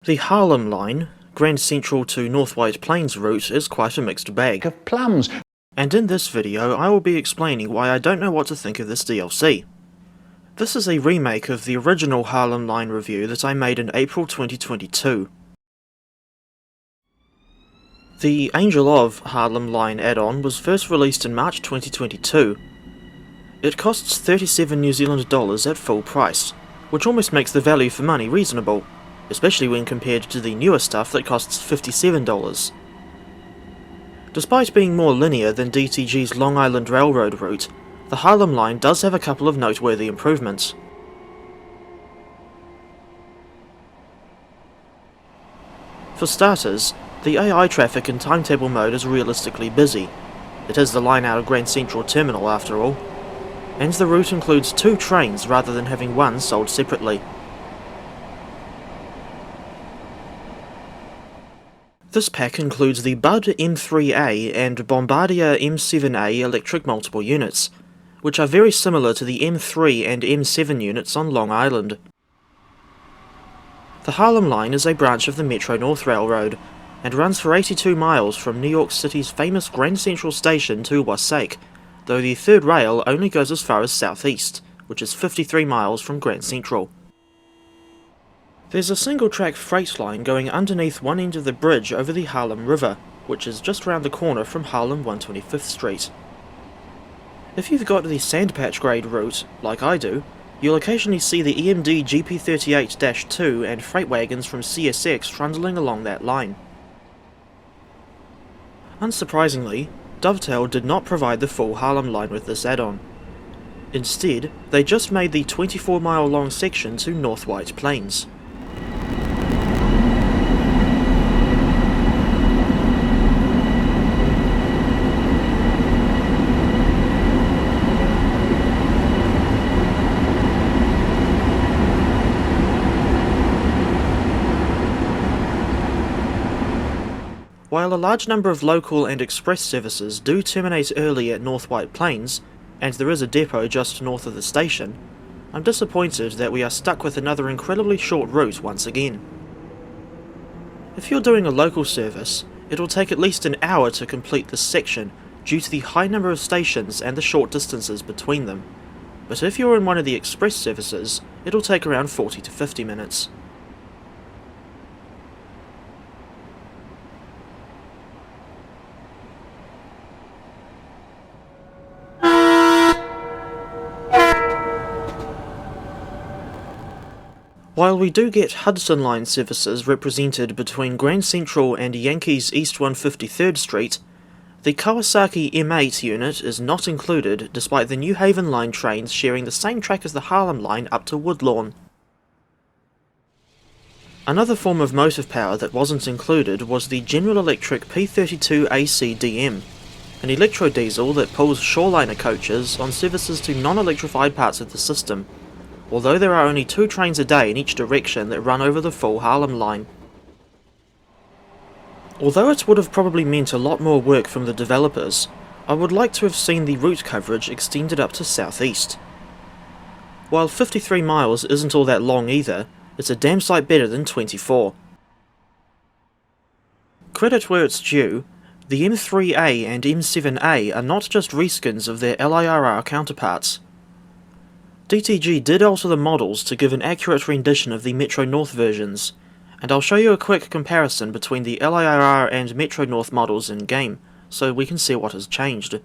The Harlem line, Grand Central to North White Plains route, is quite a mixed bag of plums. And in this video I will be explaining why I don't know what to think of this DLC. This is a remake of the original Harlem line review that I made in April 2022. The Angel of Harlem line add-on was first released in March 2022. It costs 37 New Zealand dollars at full price, which almost makes the value for money reasonable, especially when compared to the newer stuff that costs $57. Despite being more linear than DTG's Long Island Railroad route, the Harlem line does have a couple of noteworthy improvements. For starters, the AI traffic in timetable mode is realistically busy. It is the line out of Grand Central Terminal after all, and the route includes 2 trains rather than having one sold separately. This pack includes the Bud M3A and Bombardier M7A electric multiple units, which are very similar to the M3 and M7 units on Long Island. The Harlem line is a branch of the Metro-North Railroad, and runs for 82 miles from New York City's famous Grand Central Station to Wasake, though the third rail only goes as far as southeast, which is 53 miles from Grand Central. There's a single-track freight line going underneath one end of the bridge over the Harlem River, which is just round the corner from Harlem 125th Street. If you've got the Sandpatch grade route, like I do, you'll occasionally see the EMD GP38-2 and freight wagons from CSX trundling along that line. Unsurprisingly, Dovetail did not provide the full Harlem line with this add-on. Instead, they just made the 24-mile long section to North White Plains. While a large number of local and express services do terminate early at North White Plains, and there is a depot just north of the station, I'm disappointed that we are stuck with another incredibly short route once again. If you're doing a local service, it will take at least an hour to complete this section due to the high number of stations and the short distances between them, but if you're in one of the express services, it'll take around 40 to 50 minutes. While we do get Hudson Line services represented between Grand Central and Yankees East 153rd Street, the Kawasaki M8 unit is not included despite the New Haven Line trains sharing the same track as the Harlem Line up to Woodlawn. Another form of motive power that wasn't included was the General Electric P32 AC-DM, an electro-diesel that pulls shoreliner coaches on services to non-electrified parts of the system, although there are only 2 trains a day in each direction that run over the full Harlem line. Although it would have probably meant a lot more work from the developers, I would like to have seen the route coverage extended up to southeast. While 53 miles isn't all that long either, it's a damn sight better than 24. Credit where it's due, the M3A and M7A are not just reskins of their LIRR counterparts. DTG did alter the models to give an accurate rendition of the Metro-North versions, and I'll show you a quick comparison between the LIRR and Metro-North models in-game, so we can see what has changed.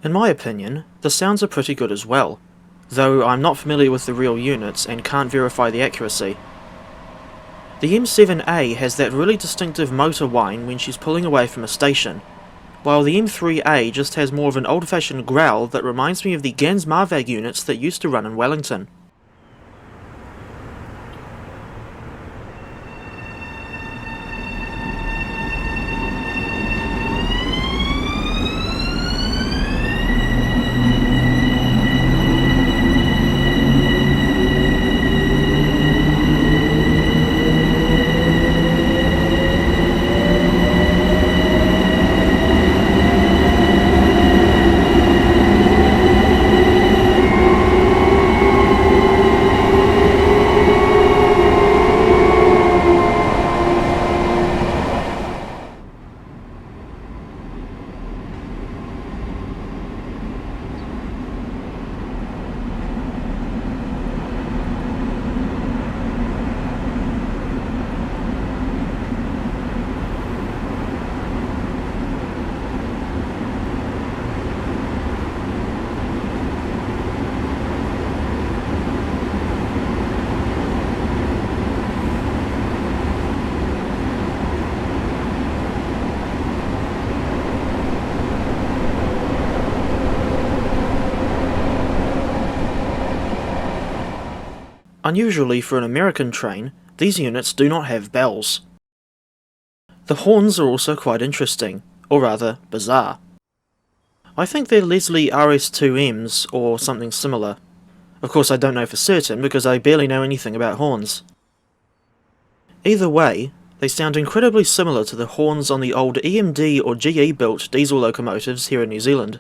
In my opinion, the sounds are pretty good as well, though I'm not familiar with the real units and can't verify the accuracy. The M7A has that really distinctive motor whine when she's pulling away from a station, while the M3A just has more of an old-fashioned growl that reminds me of the Gans Marvag units that used to run in Wellington. Unusually for an American train, these units do not have bells. The horns are also quite interesting, or rather, bizarre. I think they're Leslie RS2Ms or something similar. Of course I don't know for certain because I barely know anything about horns. Either way, they sound incredibly similar to the horns on the old EMD or GE built diesel locomotives here in New Zealand.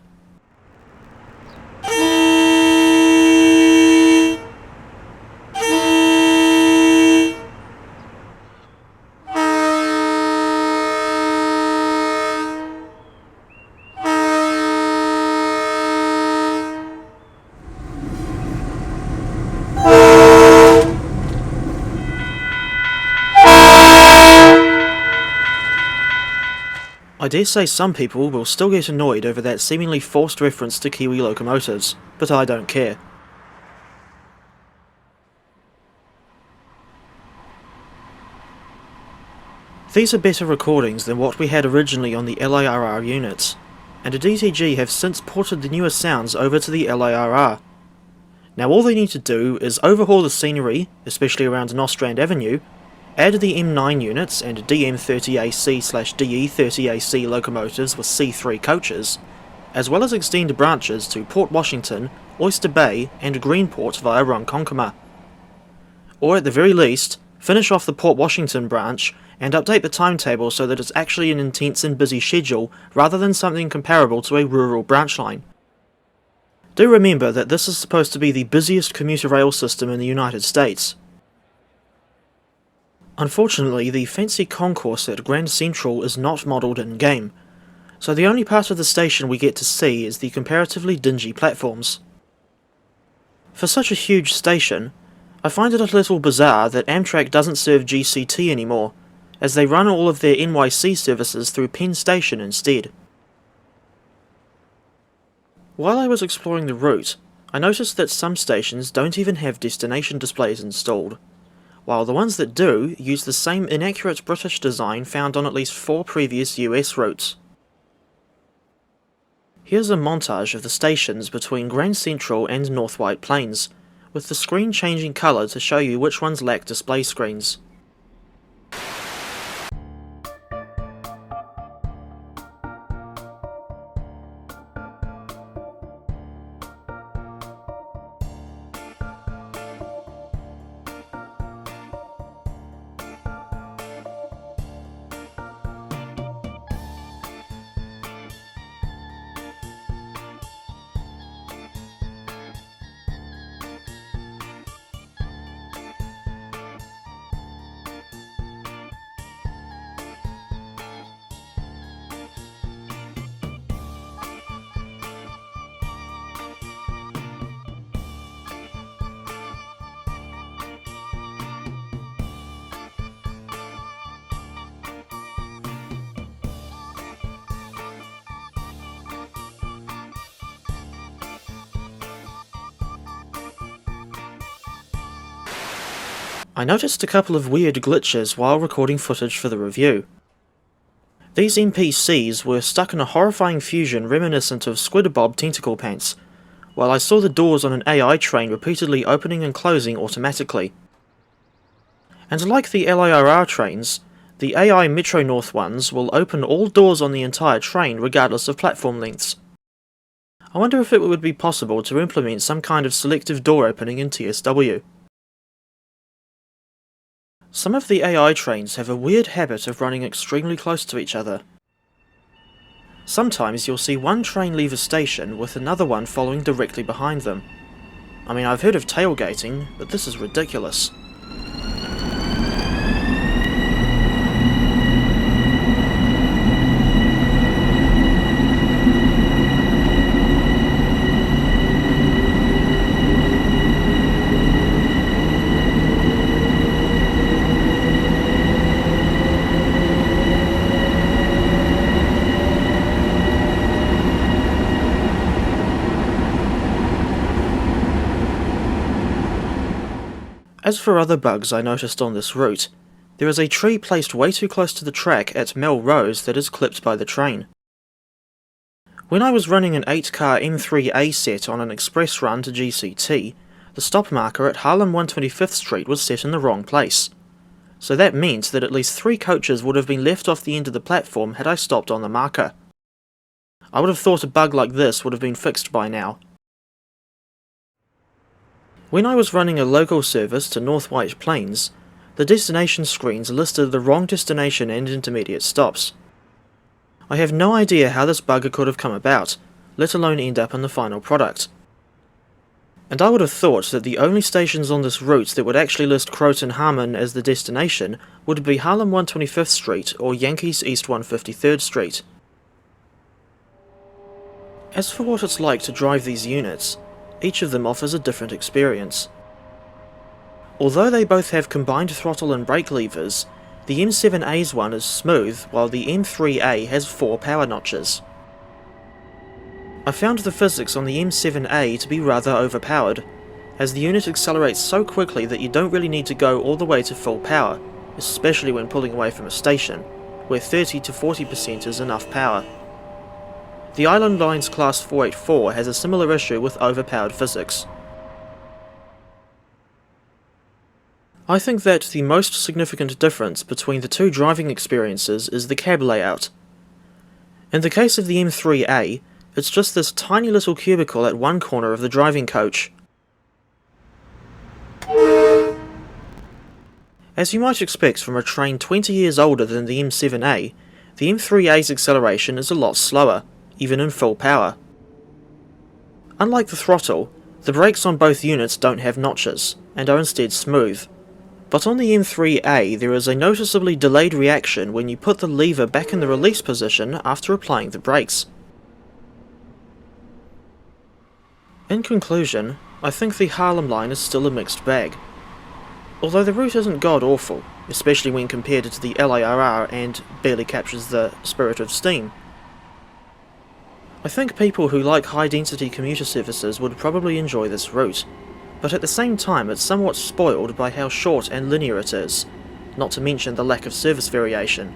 I dare say some people will still get annoyed over that seemingly forced reference to Kiwi locomotives, but I don't care. These are better recordings than what we had originally on the LIRR units, and a DTG have since ported the newer sounds over to the LIRR. Now all they need to do is overhaul the scenery, especially around Nostrand Avenue, add the M9 units and DM30AC/DE30AC locomotives with C3 coaches, as well as extend branches to Port Washington, Oyster Bay and Greenport via Ronkonkoma. Or at the very least, finish off the Port Washington branch and update the timetable so that it's actually an intense and busy schedule rather than something comparable to a rural branch line. Do remember that this is supposed to be the busiest commuter rail system in the United States. Unfortunately, the fancy concourse at Grand Central is not modelled in-game, so the only part of the station we get to see is the comparatively dingy platforms. For such a huge station, I find it a little bizarre that Amtrak doesn't serve GCT anymore, as they run all of their NYC services through Penn Station instead. While I was exploring the route, I noticed that some stations don't even have destination displays installed, while the ones that do use the same inaccurate British design found on at least 4 previous US routes. Here's a montage of the stations between Grand Central and North White Plains, with the screen changing colour to show you which ones lack display screens. I noticed a couple of weird glitches while recording footage for the review. These NPCs were stuck in a horrifying fusion reminiscent of Squidbob tentacle pants, while I saw the doors on an AI train repeatedly opening and closing automatically. And like the LIRR trains, the AI Metro North ones will open all doors on the entire train regardless of platform lengths. I wonder if it would be possible to implement some kind of selective door opening in TSW. Some of the AI trains have a weird habit of running extremely close to each other. Sometimes you'll see one train leave a station with another one following directly behind them. I mean, I've heard of tailgating, but this is ridiculous. As for other bugs I noticed on this route, there is a tree placed way too close to the track at Melrose that is clipped by the train. When I was running an 8-car M3A set on an express run to GCT, the stop marker at Harlem 125th Street was set in the wrong place. So that meant that at least 3 coaches would have been left off the end of the platform had I stopped on the marker. I would have thought a bug like this would have been fixed by now. When I was running a local service to North White Plains, the destination screens listed the wrong destination and intermediate stops. I have no idea how this bug could have come about, let alone end up in the final product. And I would have thought that the only stations on this route that would actually list Croton Harmon as the destination would be Harlem 125th Street or Yankees East 153rd Street. As for what it's like to drive these units, each of them offers a different experience. Although they both have combined throttle and brake levers, the M7A's one is smooth while the M3A has 4 power notches. I found the physics on the M7A to be rather overpowered, as the unit accelerates so quickly that you don't really need to go all the way to full power, especially when pulling away from a station, where 30 to 40% is enough power. The Island Line's Class 484 has a similar issue with overpowered physics. I think that the most significant difference between the two driving experiences is the cab layout. In the case of the M3A, it's just this tiny little cubicle at one corner of the driving coach. As you might expect from a train 20 years older than the M7A, the M3A's acceleration is a lot slower, even in full power. Unlike the throttle, the brakes on both units don't have notches, and are instead smooth. But on the M3A there is a noticeably delayed reaction when you put the lever back in the release position after applying the brakes. In conclusion, I think the Harlem line is still a mixed bag. Although the route isn't god-awful, especially when compared to the LIRR and barely captures the spirit of Steam, I think people who like high-density commuter services would probably enjoy this route, but at the same time it's somewhat spoiled by how short and linear it is, not to mention the lack of service variation.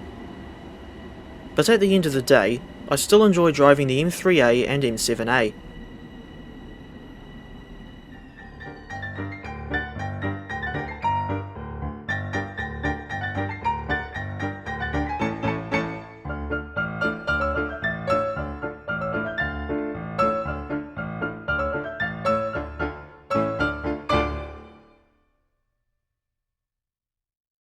But at the end of the day, I still enjoy driving the M3A and M7A.